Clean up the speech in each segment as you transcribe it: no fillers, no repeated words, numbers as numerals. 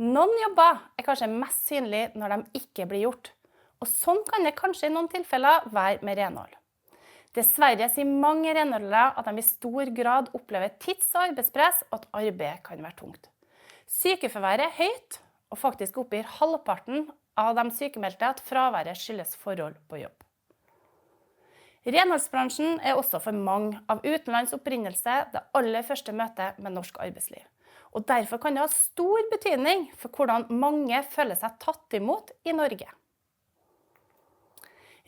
Noen jobber kanskje mest synlig når de ikke blir gjort, og sånn kan det kanskje i noen tilfeller være med renhold. Dessverre sier mange renholdere at de i stor grad opplever tids- og arbeidspress, og at arbeidet kan være tungt. Sykefraværet høyt, og faktisk oppgir halvparten av de sykemeldte at fraværet skyldes forhold på jobb. Renholdsbransjen også for mange av utenlands opprinnelse det aller første møtet med norsk arbeidsliv. Og derfor kan det ha stor betydning for hvordan mange føler seg tatt imot i Norge.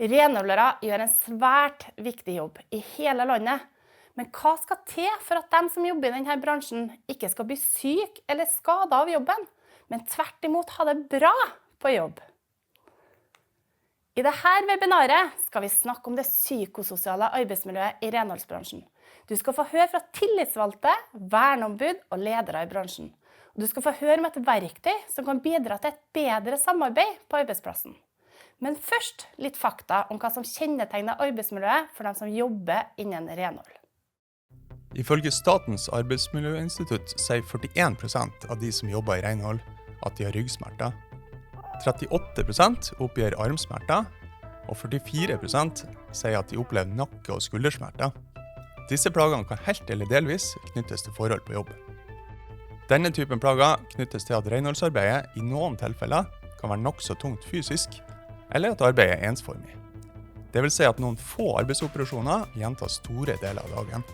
Renholdere gjør en svært viktig jobb i hele landet. Men hva skal til for at de som jobber i denne bransjen ikke skal bli syke eller skadet av jobben, men tvert imot ha det bra på jobb? I dette webinaret skal vi snakke om det psykososiale arbeidsmiljøet i renholdsbransjen. Du skal få høre fra tillitsvalgte, verneombud og ledere i bransjen. Og du skal få høre om et verktøy som kan bidra til et bedre samarbeid på arbeidsplassen. Men først litt fakta om hva som kjennetegner arbeidsmiljøet for dem som jobber innen renhold. Ifølge Statens arbeidsmiljøinstitutt sier 41% av de som jobber i renhold at de har ryggsmerter. 38% oppgir armsmerter, og 44% sier at de opplever nakke- og skuldersmerter. Disse plagene kan helt eller delvis knyttes til forhold på jobb. Denne typen plager knyttes til at renholdsarbeidet i noen tilfeller kan være nok så tungt fysisk, eller at arbeidet er ensformig. Det vil si at noen få arbeidsoperasjoner gjentar store deler av dagen.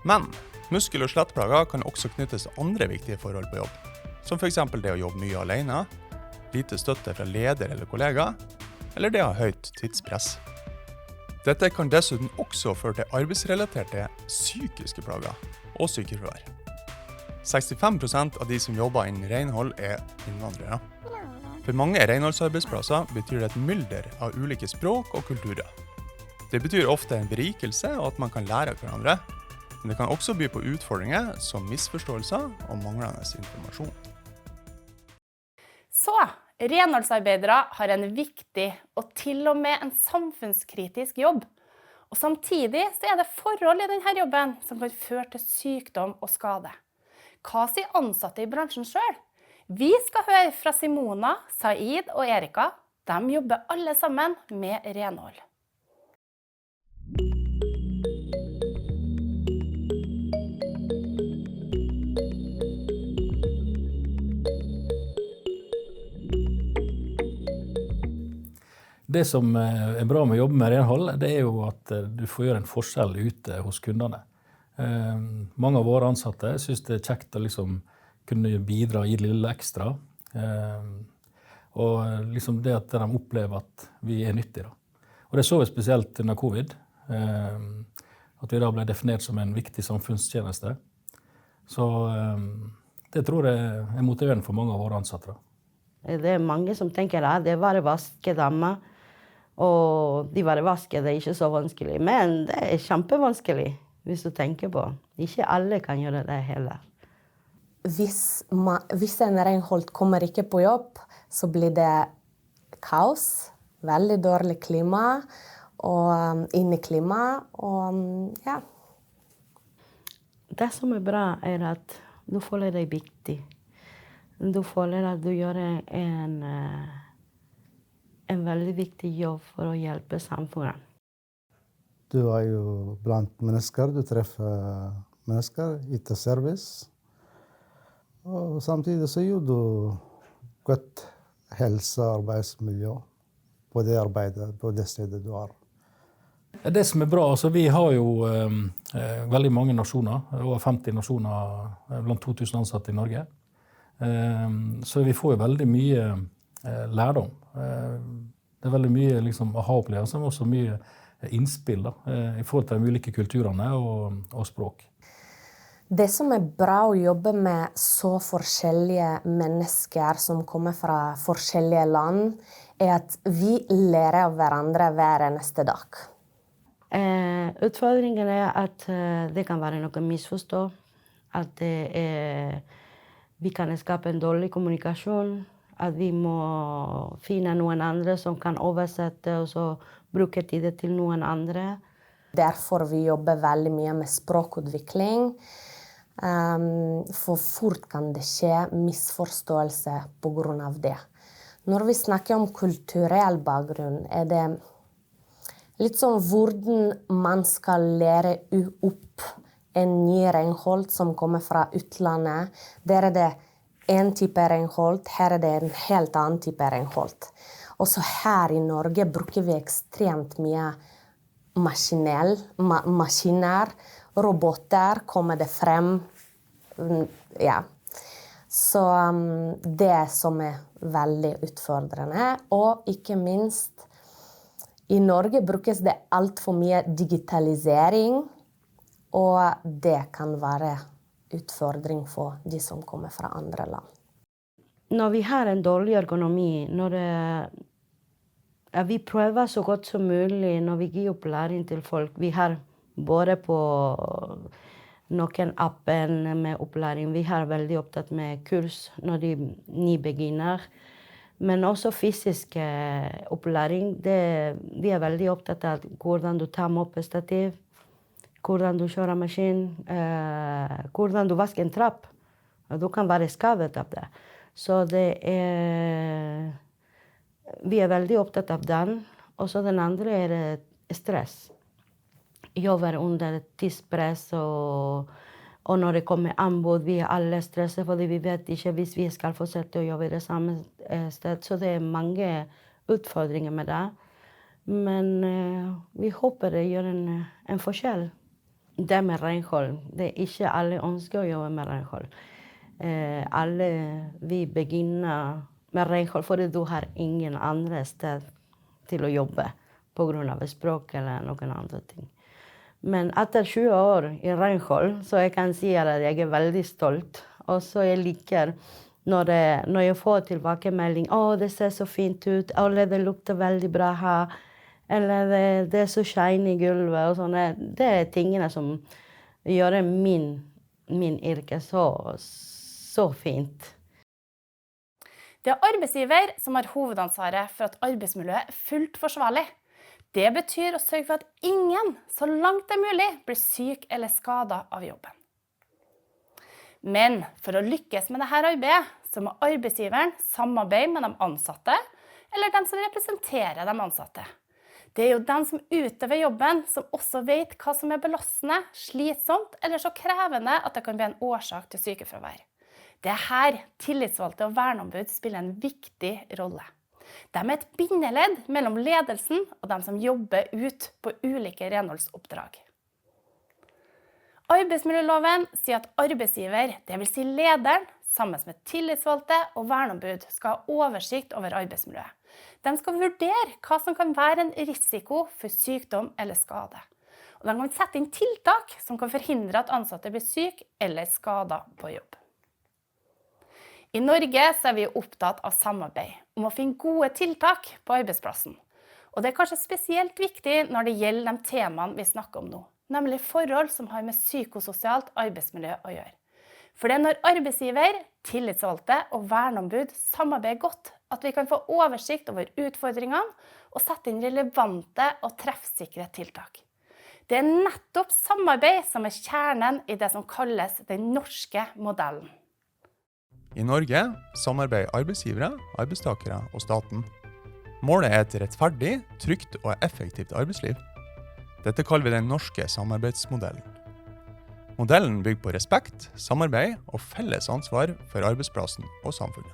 Men muskel- og skjelettplager kan også knyttes til andre viktige forhold på jobb, som for eksempel det å jobbe mye alene, lite støtte fra leder eller kollega, eller det å ha høyt tidspress. Dette kan dessuten også føre til arbeidsrelaterte psykiske plager og sykefravær. 65% av de som jobber innen renhold innvandrere. For mange renholdsarbeidsplasser betyr det et mylder av ulike språk og kulturer. Det betyr ofte en berikelse og at man kan lære av hverandre, men det kan også by på utfordringer som misforståelser og manglende informasjon. Så, renholdsarbeidere har en viktig og til og med en samfunnskritisk jobb. Og samtidig så det forhold i denne jobben som kan føre til sykdom og skade. Hva sier ansatte i bransjen selv? Vi skal høre fra Simona, Said og Erika. De jobber alle sammen med renhold. Det som bra med å jobbe med renhold, det jo at du får gjøre en forskjell ute hos kundene. Mange av våre ansatte synes det kjekt å liksom kunne bidra og gi det lille ekstra. Og liksom det at de opplever at vi nyttige. Og det så vi spesielt under covid, at vi da ble definert som en viktig samfunnstjeneste. Så det tror jeg motiverende for mange av våre ansatte. Det mange som tenker at det var vaskedammer, og de bare vasker, det ikke så vanskelig. Men det kjempevanskelig, hvis du tenker på. Ikke alle kan gjøre det heller. Hvis en renhold kommer ikke på jobb, så blir det kaos, veldig dårlig klima, og inneklima, og ja. Det som bra at du føler deg viktig. Du føler at du gjør en veldig viktig jobb for å hjelpe samfunnet. Du jo blant mennesker, du treffer mennesker, yter service. Og samtidig så gjør du godt helse- og arbeidsmiljø på det arbeidet, på det stedet du er. Det som bra, altså vi har jo veldig mange nasjoner, over 50 nasjoner blant 2000 ansatte i Norge. Så vi får jo veldig mye lærdom. Det veldig mye liksom aha-opplevelser, men også mye innspill da, i forhold til de ulike kulturene og språk. Det som bra å jobbe med så forskjellige mennesker som kommer fra forskjellige land, at vi lærer av hverandre hver eneste dag. Utfordringen at det kan være noe misforstå, at vi kan skape en dårlig kommunikasjon, at vi må finne noen andre som kan oversette og så bruke tid til noen andre. Derfor vi jobber veldig mye med språkutvikling. For fort kan det skje misforståelse på grunn av det. Når vi snakker om kulturell bakgrunn, det litt sånn hvordan man skal lære opp en ny renhold som kommer fra utlandet. Der det en type renhold, her det en helt annen type renhold. Også her i Norge bruker vi ekstremt mye maskiner, roboter, kommer det frem. Ja. Så det som veldig utfordrende, og ikke minst i Norge brukes det alt for mye digitalisering, og det kan være utfordring for de som kommer fra andre land. Når vi har en dårlig økonomi, vi prøver så godt som mulig når vi gir opplæring til folk. Vi har både på noen appen med opplæring. Vi har veldig opptatt med kurs når de nybegynner. Men også fysisk opplæring. Vi veldig opptatt av hvordan du tar moppestativ, hvordan du kjører maskin, hvordan du vasker en trapp. Du kan være skadet av det. Så vi veldig opptatt av den. Og så den andre stress. Jobber under tidspress, og når det kommer anbud, vi alle stresset, fordi vi vet ikke hvis vi skal fortsette å jobbe i det samme sted. Så det mange utfordringer med det. Men vi håper det gjør en forskjell. Det med renhold, det ikke alle ønsker å jobbe med renhold. Alle vi begynner med renhold fordi du har ingen andre sted til å jobbe på grunn av språk eller noen andre ting. Men etter 20 år i renhold, så jeg kan si at jeg veldig stolt. Og så jeg liker når jeg får tilbakemelding, det ser så fint ut, eller det lukter veldig bra her, eller det så shiny i gulvet og sånne. Det tingene som gjør min yrke så fint. Det arbeidsgiver som har hovedansvaret for at arbeidsmiljøet fullt forsvarlig. Det betyr å sørge for at ingen, så langt det mulig, blir syk eller skadet av jobben. Men for å lykkes med dette arbeidet, så må arbeidsgiveren samarbeide med de ansatte, eller dem som representerer de ansatte. Det jo dem som utøver jobben, som også vet hva som belastende, slitsomt eller så krevende at det kan bli en årsak til sykefravær. Det her tillitsvalgte og verneombud spiller en viktig rolle. De et bindeledd mellom ledelsen og dem som jobber ut på ulike renholdsoppdrag. Arbeidsmiljøloven sier at arbeidsgiver, det vil si lederen, sammen med tillitsvalgte og verneombud, skal ha oversikt over arbeidsmiljøet. De skal vurdere hva som kan være en risiko for sykdom eller skade. Og de kan sette inn tiltak som kan forhindre at ansatte blir syke eller skadet på jobb. I Norge så vi opptatt av samarbeid, om å finne gode tiltak på arbeidsplassen. Og det kanskje spesielt viktig når det gjelder de temaene vi snakker om nå, nemlig forhold som har med psykososialt arbeidsmiljø å gjøre. For det når arbeidsgiver, tillitsvalgte og verneombud samarbeider godt, at vi kan få oversikt over utfordringene og sette inn relevante og treffsikre tiltak. Det nettopp samarbeid som kjernen i det som kalles den norske modellen. I Norge samarbeider arbeidsgivere, arbeidstakere og staten. Målet et rettferdig, trygt og effektivt arbeidsliv. Dette kaller vi den norske samarbeidsmodellen. Modellen bygger på respekt, samarbeid og felles ansvar for arbeidsplassen og samfunnet.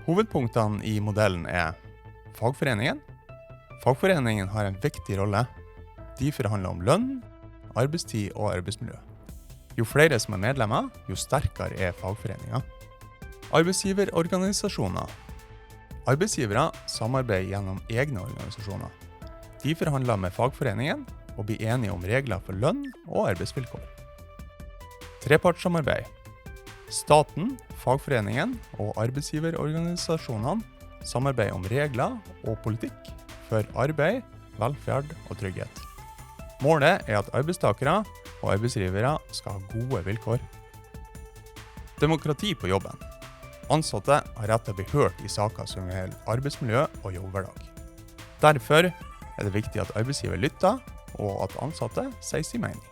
Hovedpunktene i modellen fagforeningen. Fagforeningen har en viktig rolle. De forhandler om lønn, arbeidstid og arbeidsmiljø. Jo flere som medlemmer, jo sterkere fagforeningen. Arbeidsgiverorganisasjoner. Arbeidsgivere samarbeider gjennom egne organisasjoner. De forhandler med fagforeningen og blir enige om regler for lønn og arbeidsvilkår. Trepartssamarbeid. Staten, fagforeningen og arbeidsgiverorganisasjonene samarbeider om regler og politikk for arbeid, velferd og trygghet. Målet at arbeidstakere og arbeidsgivere skal ha gode vilkår. Demokrati på jobben. Ansatte har rett til å bli hørt i saker som gjelder arbeidsmiljø og jobbhverdag. Derfor det viktig at arbeidsgiver lytter, og at ansatte sier sin mening.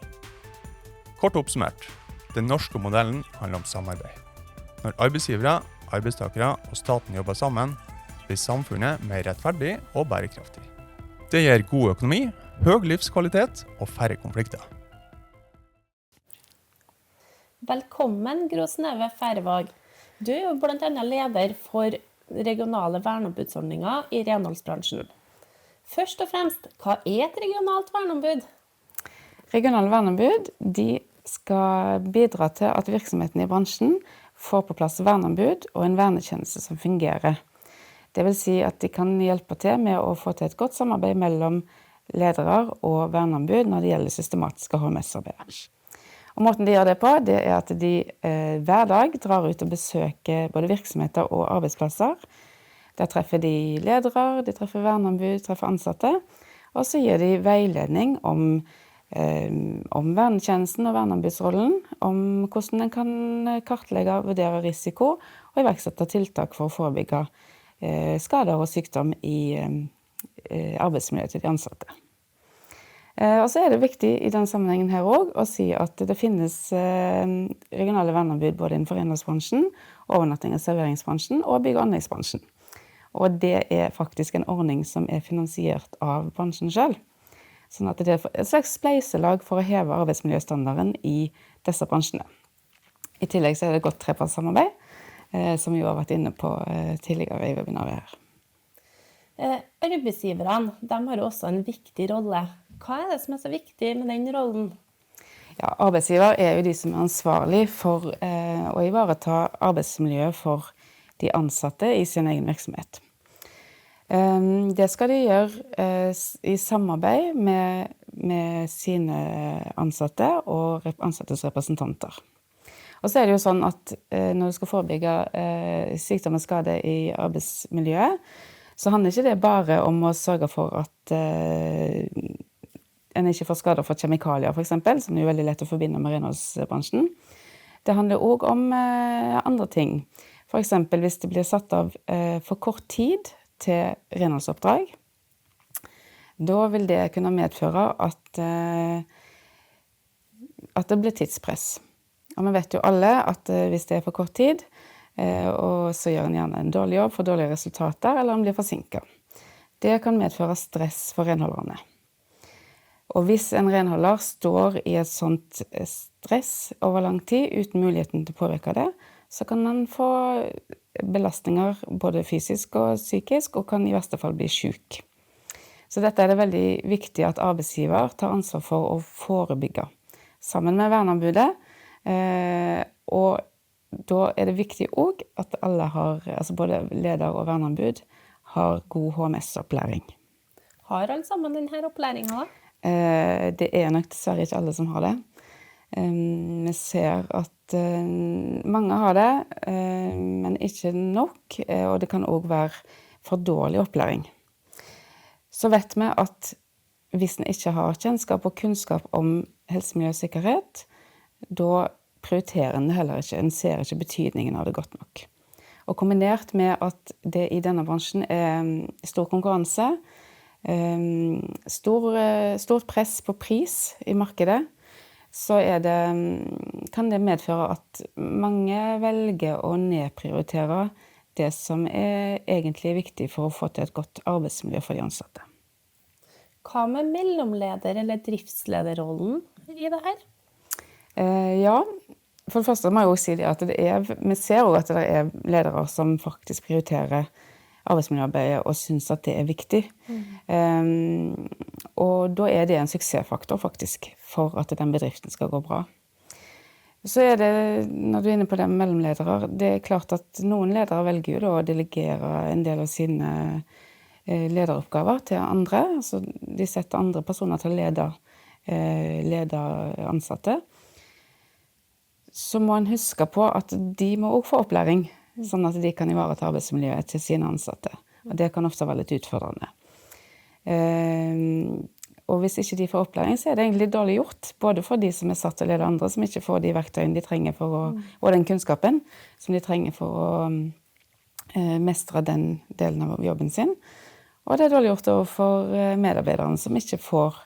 Kort oppsummert. Den norske modellen handler om samarbeid. Når arbeidsgivere, arbeidstakere og staten jobber sammen, blir samfunnet mer rettferdig og bærekraftig. Det gir god økonomi, høy livskvalitet og færre konflikter. Velkommen, Gro Synnøve Færøvåg. Du er jo blant annet leder for regionale verneombudsordninger i renholdsbransjen. Først og fremst, hva er et regionalt verneombud? Regionale verneombud de skal bidra til at virksomheten i bransjen får på plass verneombud og en vernetjeneste som fungerer. Det vil si at de kan hjelpe til med å få til et godt samarbeid mellom ledere og verneombud når det gjelder systematiske HMS-arbeidet. Og måten de gjør det på, det er at de hver dag drar ut og besøker både virksomheter og arbeidsplasser. Der treffer de ledere, de treffer verneombud, treffer ansatte, og så gir de veiledning om vernetjenesten og verneombudsrollen, om hvordan en kan kartlegge og vurdere risiko og iverksette tiltak for å forebygge skader og sykdom i arbeidsmiljøet til de ansatte. Og så er det viktig i den sammenhengen her også å si at det finnes regionale verneombud både innenfor renholdsbransjen, overnatting- og serveringsbransjen og bygg- og anleggsbransjen. Og det er faktisk en ordning som er finansiert av bransjen selv. Sånn at det er et slags spleiselag for å heve arbeidsmiljøstandarden i disse bransjene. I tillegg så er det et godt trepartssamarbeid, som vi har vært inne på tidligere i webinaret her. Arbeidsgiverne, de har jo også en viktig rolle. Hva er det som er så viktig med den rollen? Ja, arbeidsgiver er jo de som er ansvarlig for å ivareta arbeidsmiljøet for de ansatte i sin egen virksomhet. Det skal de gjøre i samarbeid med sine ansatte og ansattes representanter. Og så er det jo sånn at når du skal forebygge sykdom og skade i arbeidsmiljøet, så handler ikke det bare om å sørge for at en ikke får skader fra kjemikalier, for eksempel, som er veldig lett å forbinde med renholdsbransjen. Det handler også om andre ting. For eksempel hvis det blir satt av for kort tid til renholdsoppdrag, da vil det kunne medføre at det blir tidspress. Og vi vet jo alle at hvis det er for kort tid, og så gjør en gjerne en dårlig jobb, får dårlige resultater, eller en blir forsinket. Det kan medføre stress for renholderne. Og hvis en renholder står i et sånt stress over lang tid, uten muligheten til å påvirke det, så kan han få belastninger både fysisk og psykisk, og kan i verste fall bli syk. Så dette er det veldig viktig at arbeidsgiver tar ansvar for å forebygge, sammen med verneombudet. Og da er det viktig også at alle har, altså både leder og verneombud, har god HMS-opplæring. Har alle sammen denne opplæringen da? Det er nok dessverre ikke alle som har det. Vi ser at mange har det, men ikke nok, og det kan også være for dårlig opplæring. Så vet vi at hvis en ikke har kjennskap og kunnskap om helse, miljø og sikkerhet, da prioriterer en det heller ikke, en ser ikke betydningen av det godt nok. Og kombinert med at det i denne bransjen er stor konkurranse, stort press på pris i markedet, så kan det medføre at mange velger å nedprioritere det som er egentlig viktig for å få til et godt arbeidsmiljø for de ansatte. Hva med mellomleder- eller driftslederrollen i det her? Ja, for det første må jeg også si det at vi ser også at det er ledere som faktisk prioriterer arbeidsmiljøarbeidet og synes at det er viktig. Og da er det en suksessfaktor faktisk for at den bedriften skal gå bra. Så er det, når du er inne på det med mellomledere, det er klart at noen ledere velger jo da å delegere en del av sine lederoppgaver til andre. Altså de setter andre personer til å lede ansatte. Så må en huske på at de må også få opplæring, sånn at de kan ivareta arbeidsmiljøet til sine ansatte. Og det kan ofte være litt utfordrende. Og hvis ikke de får opplæring, så er det egentlig dårlig gjort, både for de som er satt til å lede andre, som ikke får de verktøyene de trenger og den kunnskapen som de trenger for å mestre den delen av jobben sin. Og det er dårlig gjort for medarbeiderne som ikke får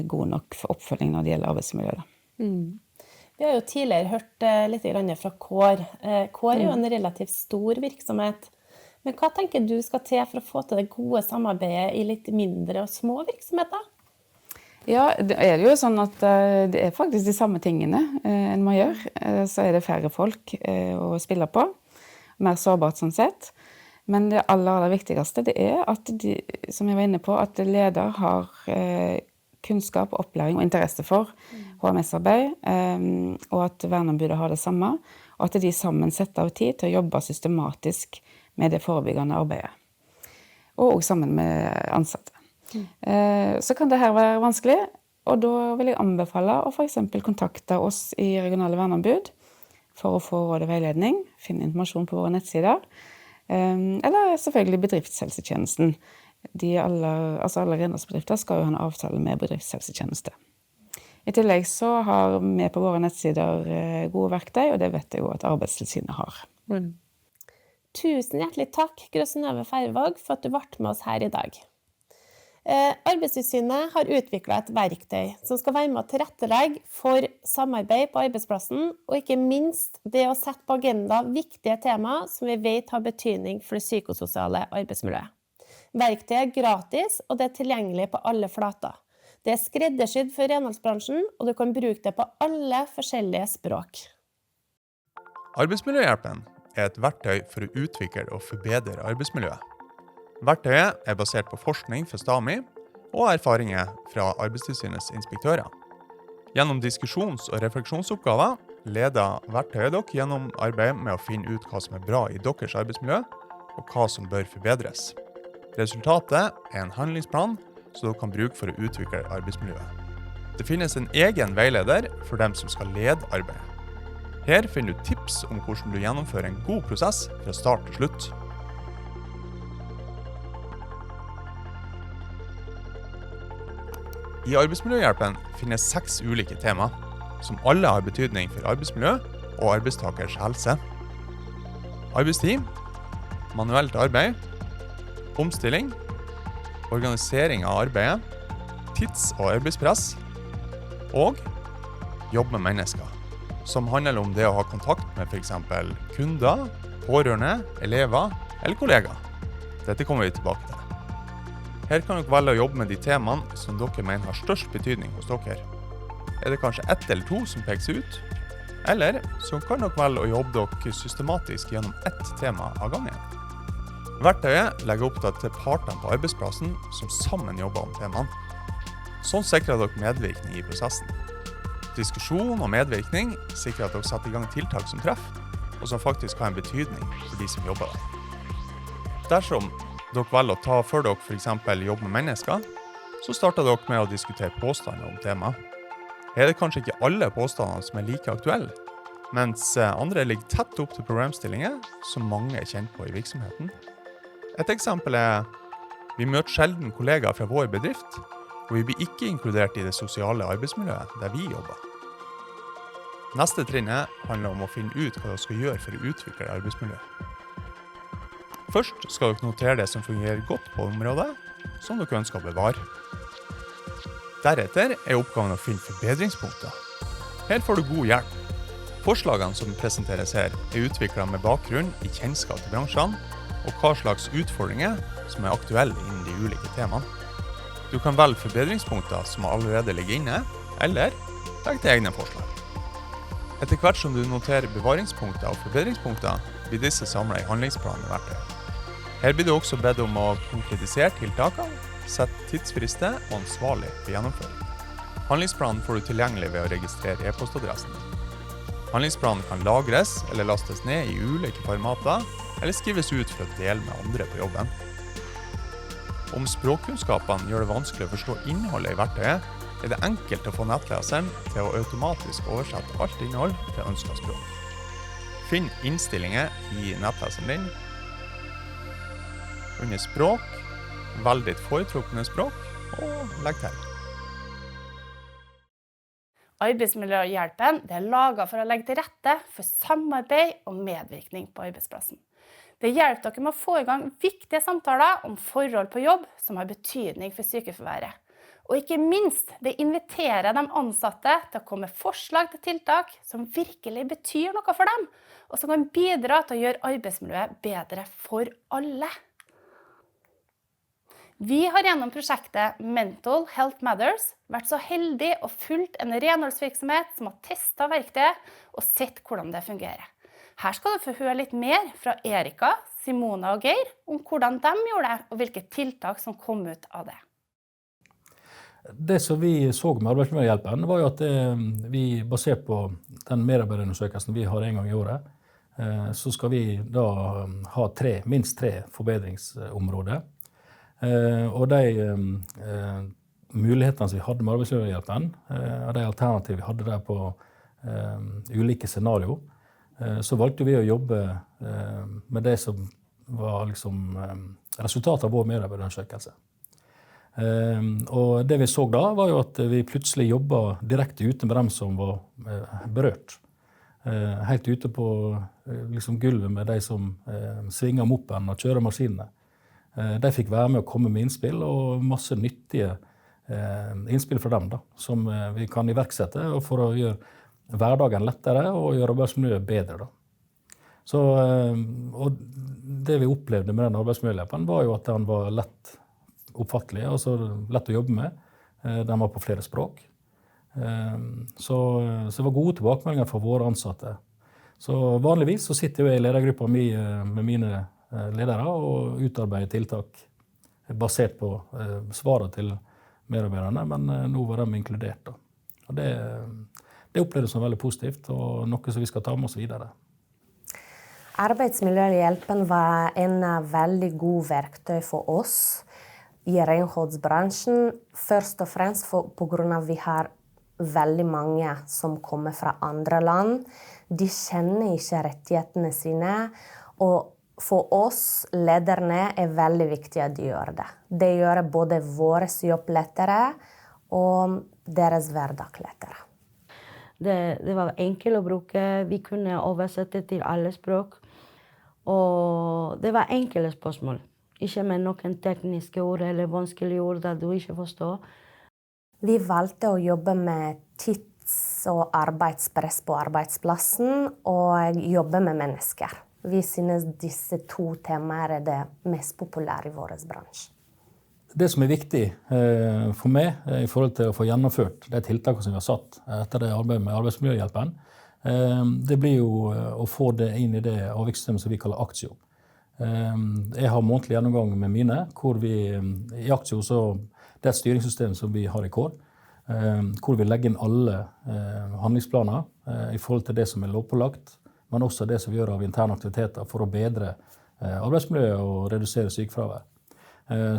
god nok oppfølging når det gjelder arbeidsmiljøet. Vi har jo tidligere hørt litt grann fra Kår. Kår er jo en relativt stor virksomhet. Men hva tenker du skal til for å få til det gode samarbeidet i litt mindre og små virksomheter? Ja, det er jo sånn at det er faktisk de samme tingene en må gjøre. Så er det færre folk å spille på, mer sårbart sånn sett. Men det aller viktigste det er at de, som jeg var inne på, at leder har kunnskap, opplæring og interesse for HMS-arbeid, og at verneombudet har det samme, og at de sammen setter av tid til å jobbe systematisk med det forebyggende arbeidet. Og også sammen med ansatte. Så kan det her være vanskelig, og da vil jeg anbefale å for eksempel kontakte oss i regionale verneombud for å få råd og veiledning, finne informasjon på våre nettsider, eller selvfølgelig bedriftshelsetjenesten. Alle renholdsbedrifter skal jo ha en avtale med bedriftshelsetjeneste. I tillegg så har vi på våre nettsider gode verktøy, og det vet jeg jo at Arbeidstilsynet har. Tusen hjertelig takk, Gro Synnøve Færvåg, for at du ble med oss her i dag. Arbeidstilsynet har utviklet et verktøy som skal være med å tilrettelegge for samarbeid på arbeidsplassen, og ikke minst det å sette på agenda viktige temaer som vi vet har betydning for det psykososiale arbeidsmiljøet. Verktøyet er gratis, og det er tilgjengelig på alle flater. Det er skreddersydd for renholdsbransjen, og du kan bruke det på alle forskjellige språk. Arbeidsmiljøhjelpen er et verktøy for å utvikle og forbedre arbeidsmiljøet. Verktøyet er basert på forskning fra STAMI og erfaringer fra Arbeidstilsynets inspektører. Gjennom diskusjons- og refleksjonsoppgaver leder verktøyet dere gjennom arbeidet med å finne ut hva som er bra i deres arbeidsmiljø, og hva som bør forbedres. Resultatet er en handlingsplan som dere kan bruke for å utvikle arbeidsmiljøet. Det finnes en egen veileder for dem som skal lede arbeidet. Her finner du tips om hvordan du gjennomfører en god prosess fra start til slutt. I Arbeidsmiljøhjelpen finnes 6 ulike tema, som alle har betydning for arbeidsmiljø og arbeidstakers helse. Arbeidstid, manuelt arbeid, omstilling, organisering av arbeidet, tids- og arbeidspress, og jobb med mennesker, som handler om det å ha kontakt med for eksempel kunder, pårørende, elever eller kollegaer. Dette kommer vi tilbake til. Her kan dere velge å jobbe med de temaene som dere mener har størst betydning hos dere. Er det kanskje 1 eller 2 som peker seg ut? Eller så kan dere velge å jobbe dere systematisk gjennom 1 tema av gangen. Verktøyet legger opp til partene på arbeidsplassen som sammen jobber om temaene. Sånn sikrer dere medvirkning i prosessen. Diskusjon og medvirkning sikrer at dere setter i gang tiltak som treffer, og som faktisk har en betydning for de som jobber der. Dersom dere velger å ta for dere for eksempel jobb med mennesker, så starter dere med å diskutere påstander om temaet. Her er det kanskje ikke alle påstandene som er like aktuelle, mens andre ligger tett opp til problemstillinger som mange er kjent på i virksomheten. Et eksempel er: vi møter sjelden kollegaer fra vår bedrift, og vi blir ikke inkludert i det sosiale arbeidsmiljøet der vi jobber. Neste trinnet handler om å finne ut hva dere skal gjøre for å utvikle arbeidsmiljøet. Først skal dere notere det som fungerer godt på området, som dere ønsker å bevare. Deretter er oppgaven å finne forbedringspunkter. Her får du god hjelp. Forslagene som presenteres her er utviklet med bakgrunn i kjennskap til bransjene, og hva slags utfordringer som er aktuelle innen de ulike temaene. Du kan velge forbedringspunkter som allerede ligger inne, eller legge til egne forslag. Etter hvert som du noterer bevaringspunkter og forbedringspunkter, blir disse samlet i handlingsplanen i verktøyet. Her blir du også bedt om å konkretisere tiltakene, sette tidsfrister og ansvarlig for gjennomføring. Handlingsplanen får du tilgjengelig ved å registrere e-postadressen. Handlingsplanen kan lagres eller lastes ned i ulike formater, eller skrives ut for å dele med andre på jobben. Om språkkunnskapene gjør det vanskelig å forstå innholdet i verktøyet, er det enkelt å få nettleseren til å automatisk oversette alt innhold til ønsket språk. Finn innstillinger i nettleseren din. Under språk, velg ditt foretrukne språk, og legg til. Arbeidsmiljøhjelpen er laget for å legge til rette for samarbeid og medvirkning på arbeidsplassen. Det hjelper dere med å få i gang viktige samtaler om forhold på jobb som har betydning for sykefraværet. Og ikke minst, det inviterer de ansatte til å komme med forslag til tiltak som virkelig betyr noe for dem, og som kan bidra til å gjøre arbeidsmiljøet bedre for alle. Vi har gjennom prosjektet Mental Health Matters vært så heldige og fulgt en renholdsvirksomhet som har testet verktøyet og sett hvordan det fungerer. Her skal du få høre litt mer fra Erika, Simona og Geir om hvordan de gjorde det, og hvilke tiltak som kom ut av det. Det som vi så med Arbeidsmiljøhjelpen var jo at vi, basert på den medarbeiderundersøkelsen vi har en gang i året, så skal vi da ha minst 3 forbedringsområder. Og de mulighetene som vi hadde med Arbeidsmiljøhjelpen, og de alternativene vi hadde der på ulike scenarier, så valgte vi å jobbe med det som var liksom resultatet av vår medarbeiderundersøkelse. Og det vi så da var jo at vi plutselig jobbet direkte ute med dem som var berørt. Helt ute på liksom gulvet med de som svinger moppen og kjører maskinene. De fikk være med å komme med innspill og masse nyttige innspill fra dem da, som vi kan iverksette for å gjøre hverdagen lettere og gjøre arbeidsmiljøet bedre. Da. Så, og det vi opplevde med den arbeidsmiljøhjelpen var jo at den var lett oppfattelig, altså lett å jobbe med. Den var på flere språk. Så det var gode tilbakemeldinger fra våre ansatte. Så vanligvis så sitter jeg i ledergruppa mi med mine ledere og utarbeider tiltak basert på svaret til medarbeiderne, men nå var de inkludert. Da. Og det opplevdes som veldig positivt, og noe som vi skal ta med oss videre. Arbeidsmiljøhjelpen var en veldig god verktøy for oss i renholdsbransjen, først og fremst på grunn av vi har veldig mange som kommer fra andre land. De kjenner ikke rettighetene sine, og for oss lederne er veldig viktig at de gjør det. Det gjør både vår jobb lettere og deres hverdag lettere. Det var enkelt å bruke, vi kunne oversette til alle språk, og det var enkle spørsmål. Ikke med noen tekniske ord eller vanskelige ord at du ikke forstår. Vi valgte å jobbe med tids- og arbeidspress på arbeidsplassen og jobbe med mennesker. Vi synes disse 2 temaer er det mest populære i vår bransje. Det som er viktig for meg i forhold til å få gjennomført de tiltakene som vi har satt etter det arbeidet med Arbeidsmiljøhjelpen, det blir jo å få det inn i det avvikssystemet som vi kaller Aktio. Jeg har månedlig gjennomgang med mine, hvor vi i Aktio, så det er et styringssystem som vi har i Kår, hvor vi legger inn alle handlingsplaner i forhold til det som er lovpålagt, men også det som vi gjør av interne aktiviteter for å bedre arbeidsmiljøet og redusere sykefravær.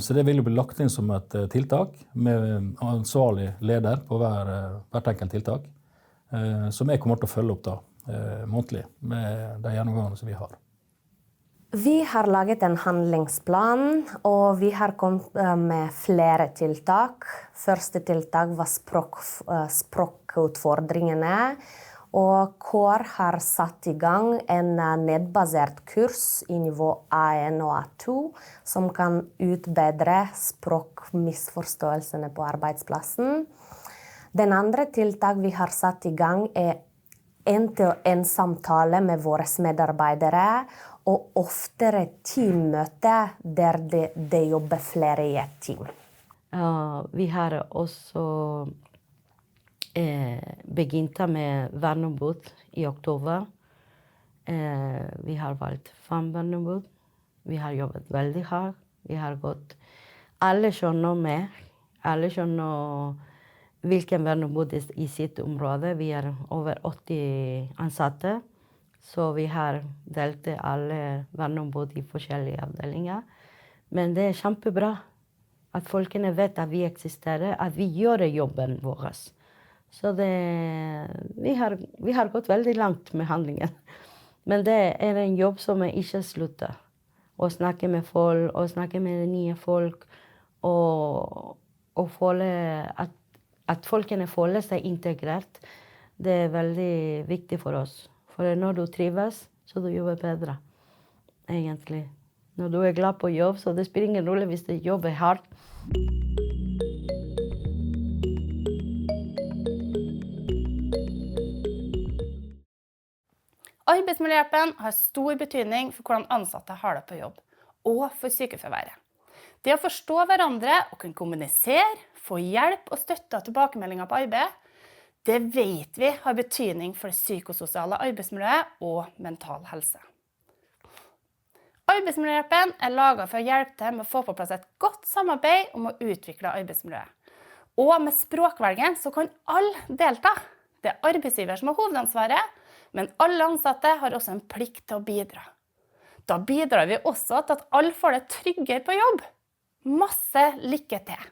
Så det vil jo bli lagt inn som et tiltak med ansvarlig leder på hvert enkelt tiltak, som jeg kommer til å følge opp da, månedlig med de gjennomgangene som vi har. Vi har laget en handlingsplan, og vi har kommet med flere tiltak. Første tiltak var språkutfordringene, og Kår har satt i gang en nettbasert kurs i nivå A1 og A2, som kan utbedre språkmisforståelsene på arbeidsplassen. Den andre tiltak vi har satt i gang er en-til-en samtale med våre medarbeidere, og oftere teammøte der det jobber flere i et team. Vi har også begynt med verneombud i oktober. Vi har valgt 5 verneombud. Vi har jobbet veldig hardt. Vi har gått. Alle skjønner med. Alle skjønner hvilken verneombud i sitt område. Vi er over 80 ansatte. Så vi har delt alle verneombud i forskjellige avdelinger. Men det er kjempebra at folkene vet at vi eksisterer, at vi gjør jobben vår. Så vi har gått veldig langt med handlingen. Men det er en jobb som ikke slutter. Å snakke med folk, å snakke med nye folk, og føle at folkene føler seg integrert. Det er veldig viktig for oss. For når du trives, så du jobber bedre, egentlig. Når du er glad på jobb, så det spiller ingen rolle hvis du jobber hardt. Arbeidsmiljøhjelpen har stor betydning for hvordan ansatte har det på jobb, og for sykefraværet. Det å forstå hverandre og kunne kommunisere, få hjelp og støtte og tilbakemeldinger på arbeid, det vet vi har betydning for det psykososiale arbeidsmiljøet og mental helse. Arbeidsmiljøhjelpen er laget for å hjelpe til med å få på plass et godt samarbeid om å utvikle arbeidsmiljøet. Og med språkvelgen så kan alle delta. Det er arbeidsgiver som har hovedansvaret, men alle ansatte har også en plikt til å bidra. Da bidrar vi også til at alle får det tryggere på jobb. Masse lykke til!